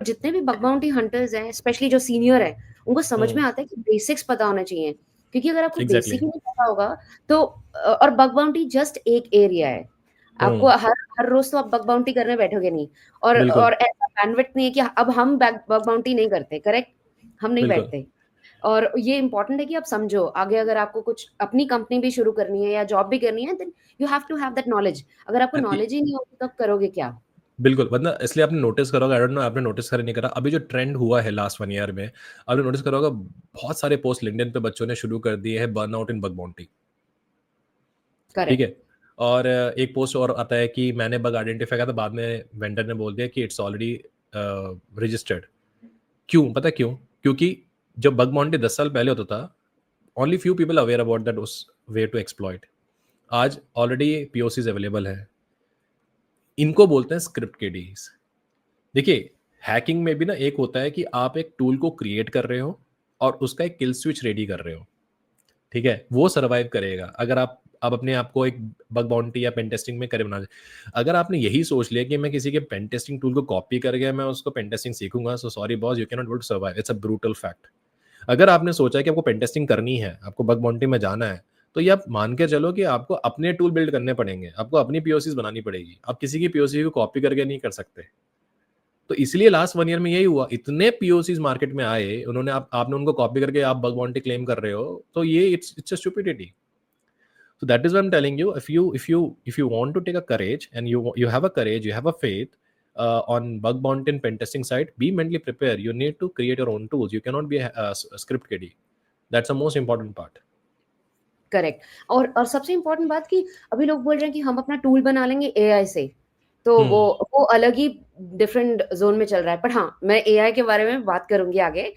जितने भी bug bounty hunters हैं, स्पेशली जो सीनियर है, उनको समझ में हम्म। आता है कि बेसिक्स पता होना चाहिए, क्योंकि अगर आपको एग्जैक्टली। बेसिक ही नहीं पता होगा तो और बग बाउंटी जस्ट एक एरिया है। आपको हम्म। हर हर रोज तो आप बग बाउंटी करने बैठोगे नहीं, बिल्कुल। और ऐसा बैंडविड्थ नहीं है कि अब हम बग बाउंटी नहीं करते, करेक्ट? हम नहीं बिल्कुल। बैठते। और ये इंपॉर्टेंट है कि आप समझो, आगे अगर आपको कुछ अपनी कंपनी भी शुरू करनी है या जॉब भी करनी है, then you have to have that knowledge. अगर आपको नॉलेज ही नहीं होगी तो आप करोगे क्या? बिल्कुल, वरना इसलिए आपने नोटिस करा होगा, आई डोंट नो आपने नोटिस करा नहीं करा, अभी जो ट्रेंड हुआ है लास्ट 1 ईयर में, आपने नोटिस करा होगा बहुत सारे पोस्ट लिंक्डइन पे बच्चों ने शुरू कर दिए हैं बर्नआउट इन बग बाउंटी, ठीक करेक्ट। है? और एक पोस्ट और आता है कि मैंने बग आइडेंटिफाई किया था, बाद में वेंडर ने बोल दिया कि इट्स ऑलरेडी रजिस्टर्ड। क्यों? पता है क्यों? क्योंकि जब बग बाउंटी 10 साल पहले होता था, only few people aware about that उस वे टू एक्सप्लॉइट। आज ऑलरेडी पीओसीज़ अवेलेबल हैं। इनको बोलते हैं स्क्रिप्ट किडीज़। देखिए, हैकिंग में भी ना एक होता है कि आप एक टूल को क्रिएट कर रहे हो और उसका एक किल स्विच रेडी कर रहे हो, ठीक है? वो सर्वाइव करेगा अगर आप अपने आप को एक बग बाउंटी या पेन टेस्टिंग में करे बना दे। अगर आपने यही सोच लिया कि मैं किसी के पेन टेस्टिंग टूल को कॉपी करके मैं उसको पेन टेस्टिंग सीखूंगा, so sorry boss, you can not able to survive, it's a brutal fact. अगर आपने सोचा है कि आपको पेन टेस्टिंग करनी है, आपको बग बाउंटी में जाना है, तो ये आप मान के चलो कि आपको अपने टूल बिल्ड करने पड़ेंगे, आपको अपनी पीओसीज़ बनानी पड़ेगी। आप किसी की पीओसी को कॉपी करके नहीं कर सकते। तो इसलिए लास्ट 1 ईयर में यही हुआ, इतने पीओसीज़ मार्केट में आए, उन्होंने आपने उनको कॉपी करके आप बग बाउंटी क्लेम कर रहे हो, तो ये it's a stupidity. So that is what I'm telling you. If you want to take a courage and you have a courage, you have a faith on bug bounty and pen testing side, be mentally prepared. You need to create your own tools. You cannot be a script kiddie. That's the most important part. Correct. और सबसे important बात कि अभी लोग बोल रहे हैं कि हम अपना टूल बना लेंगे एआई से, तो Hmm. वो अलग ही डिफरेंट जोन में चल रहा है। पर हाँ, मैं एआई के बारे में बात करूंगी आगे।